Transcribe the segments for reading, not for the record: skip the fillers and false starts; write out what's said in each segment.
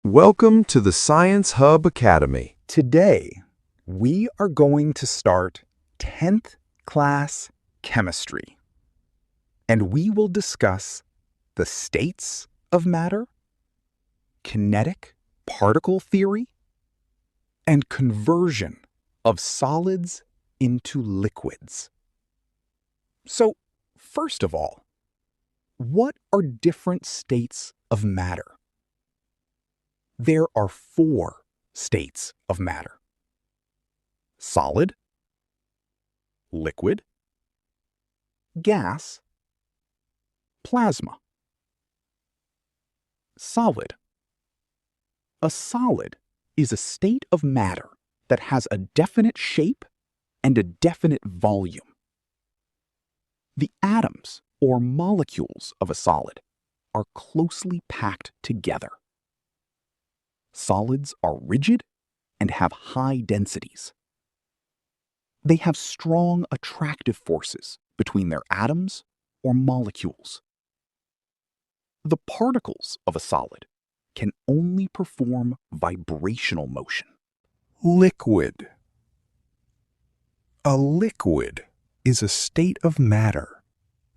Welcome to the Science Hub Academy. Today, we are going to start 10th class chemistry, and we will discuss the states of matter, kinetic particle theory, and conversion of solids into liquids. So, first of all, what are different states of matter? There are 4 states of matter: solid, liquid, gas, plasma. Solid. A solid is a state of matter that has a definite shape and a definite volume. The atoms or molecules of a solid are closely packed together. Solids are rigid and have high densities. They have strong attractive forces between their atoms or molecules. The particles of a solid can only perform vibrational motion. Liquid. A liquid is a state of matter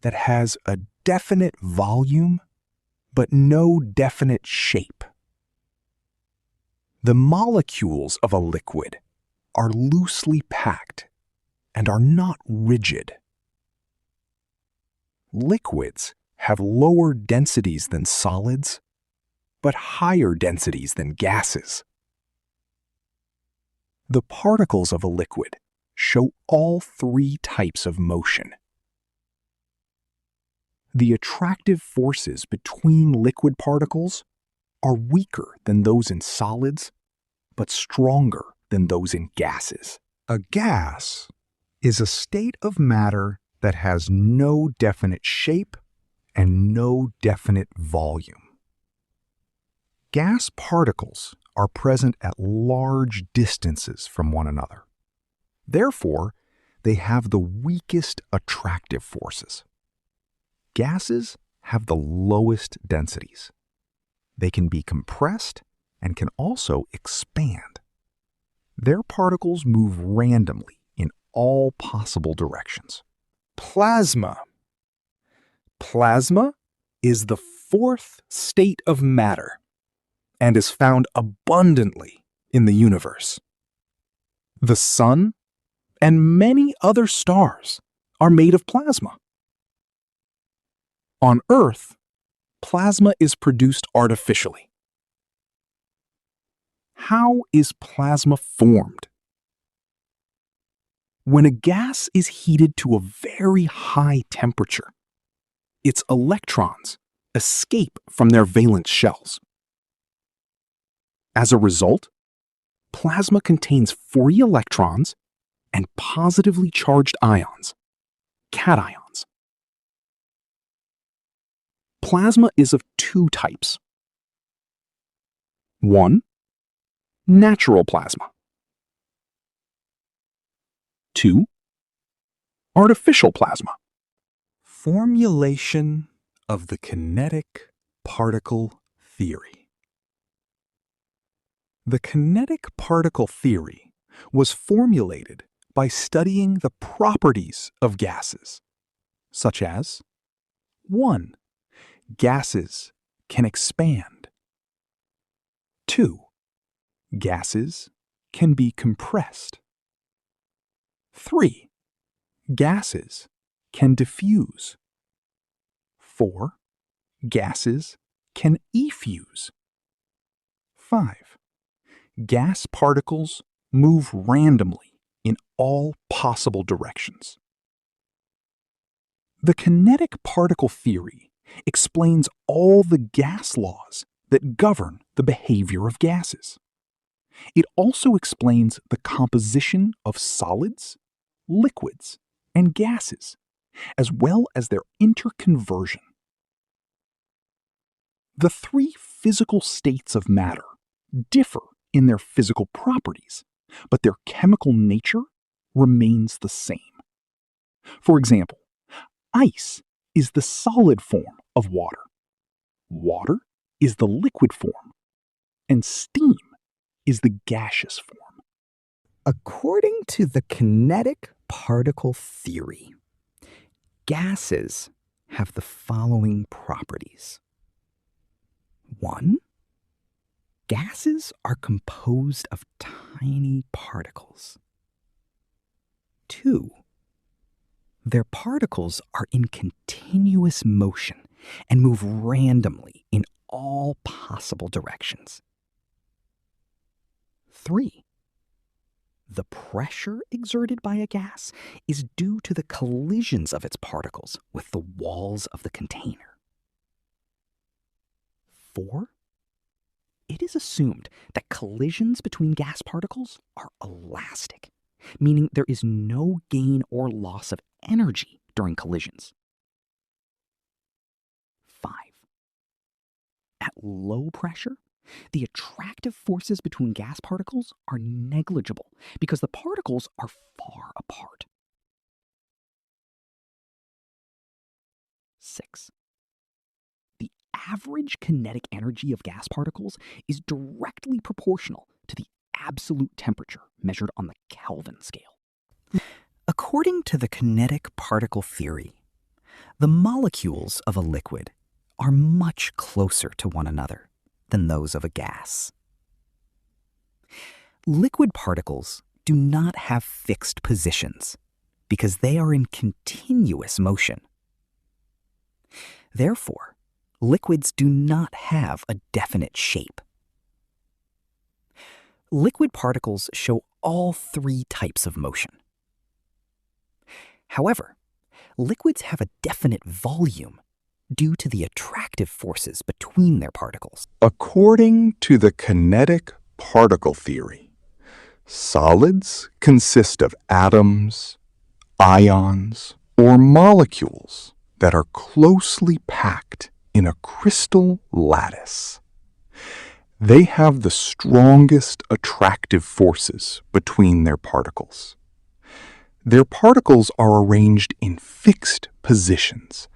that has a definite volume but no definite shape. The molecules of a liquid are loosely packed and are not rigid. Liquids have lower densities than solids, but higher densities than gases. The particles of a liquid show all 3 types of motion. The attractive forces between liquid particles are weaker than those in solids, but stronger than those in gases. A gas is a state of matter that has no definite shape and no definite volume. Gas particles are present at large distances from one another. Therefore, they have the weakest attractive forces. Gases have the lowest densities. They can be compressed and can also expand. Their particles move randomly in all possible directions. Plasma. Plasma is the 4th state of matter and is found abundantly in the universe. The sun and many other stars are made of plasma. On Earth, plasma is produced artificially. How is plasma formed? When a gas is heated to a very high temperature, its electrons escape from their valence shells. As a result, plasma contains free electrons and positively charged ions, cations. Plasma is of 2 types. 1. Natural plasma. 2. Artificial plasma. Formulation of the kinetic particle theory. The kinetic particle theory was formulated by studying the properties of gases, such as 1. Gases can expand. 2. Gases can be compressed. 3. Gases can diffuse. 4. Gases can effuse. 5. Gas particles move randomly in all possible directions. The kinetic particle theory explains all the gas laws that govern the behavior of gases. It also explains the composition of solids, liquids, and gases, as well as their interconversion. The 3 physical states of matter differ in their physical properties, but their chemical nature remains the same. For example, ice is the solid form of water. Water is the liquid form. and steam is the gaseous form. According to the kinetic particle theory, gases have the following properties. 1. Gases are composed of tiny particles. 2. Their particles are in continuous motion and move randomly in all possible directions. 3. The pressure exerted by a gas is due to the collisions of its particles with the walls of the container. 4. It is assumed that collisions between gas particles are elastic, meaning there is no gain or loss of energy during collisions. 5. At low pressure, the attractive forces between gas particles are negligible because the particles are far apart. 6. The average kinetic energy of gas particles is directly proportional to the absolute temperature measured on the Kelvin scale. According to the kinetic particle theory, the molecules of a liquid are much closer to one another than those of a gas. Liquid particles do not have fixed positions because they are in continuous motion. Therefore, liquids do not have a definite shape. Liquid particles show all 3 types of motion. However, liquids have a definite volume due to the attractive forces between their particles. According to the kinetic particle theory, solids consist of atoms, ions, or molecules that are closely packed in a crystal lattice. They have the strongest attractive forces between their particles. Their particles are arranged in fixed positions.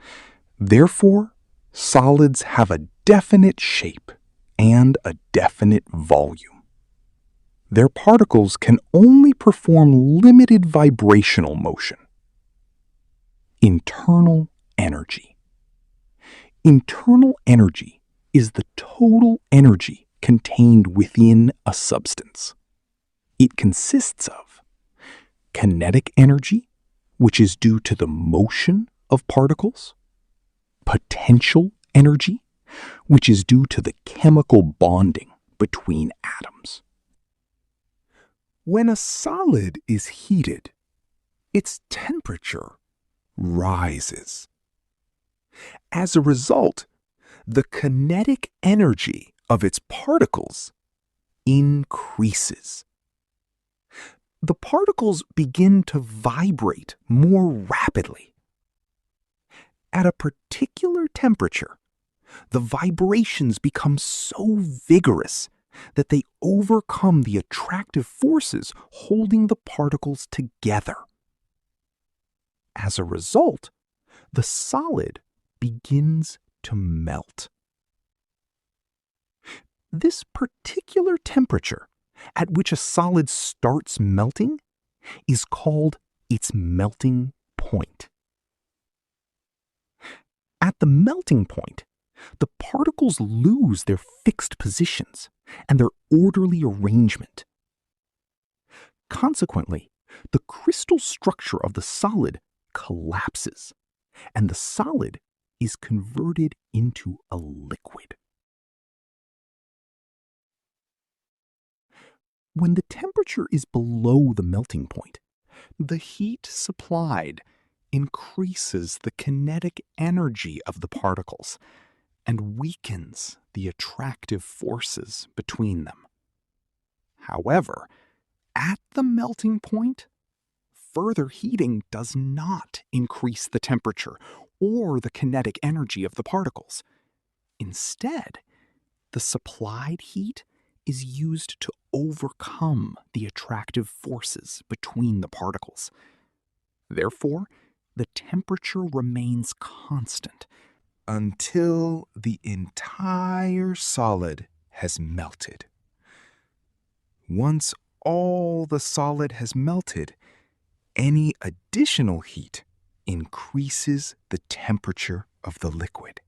Therefore, solids have a definite shape and a definite volume. Their particles can only perform limited vibrational motion. Internal energy. Internal energy is the total energy contained within a substance. It consists of kinetic energy, which is due to the motion of particles, potential energy, which is due to the chemical bonding between atoms. When a solid is heated, its temperature rises. As a result, the kinetic energy of its particles increases. The particles begin to vibrate more rapidly. At a particular temperature, the vibrations become so vigorous that they overcome the attractive forces holding the particles together. As a result, the solid begins to melt. This particular temperature at which a solid starts melting is called its melting point. At the melting point, the particles lose their fixed positions and their orderly arrangement. Consequently, the crystal structure of the solid collapses, and the solid is converted into a liquid. When the temperature is below the melting point, the heat supplied increases the kinetic energy of the particles and weakens the attractive forces between them. However, at the melting point, further heating does not increase the temperature or the kinetic energy of the particles. Instead, the supplied heat is used to overcome the attractive forces between the particles. Therefore, the temperature remains constant Until the entire solid has melted. Once all the solid has melted, any additional heat increases the temperature of the liquid.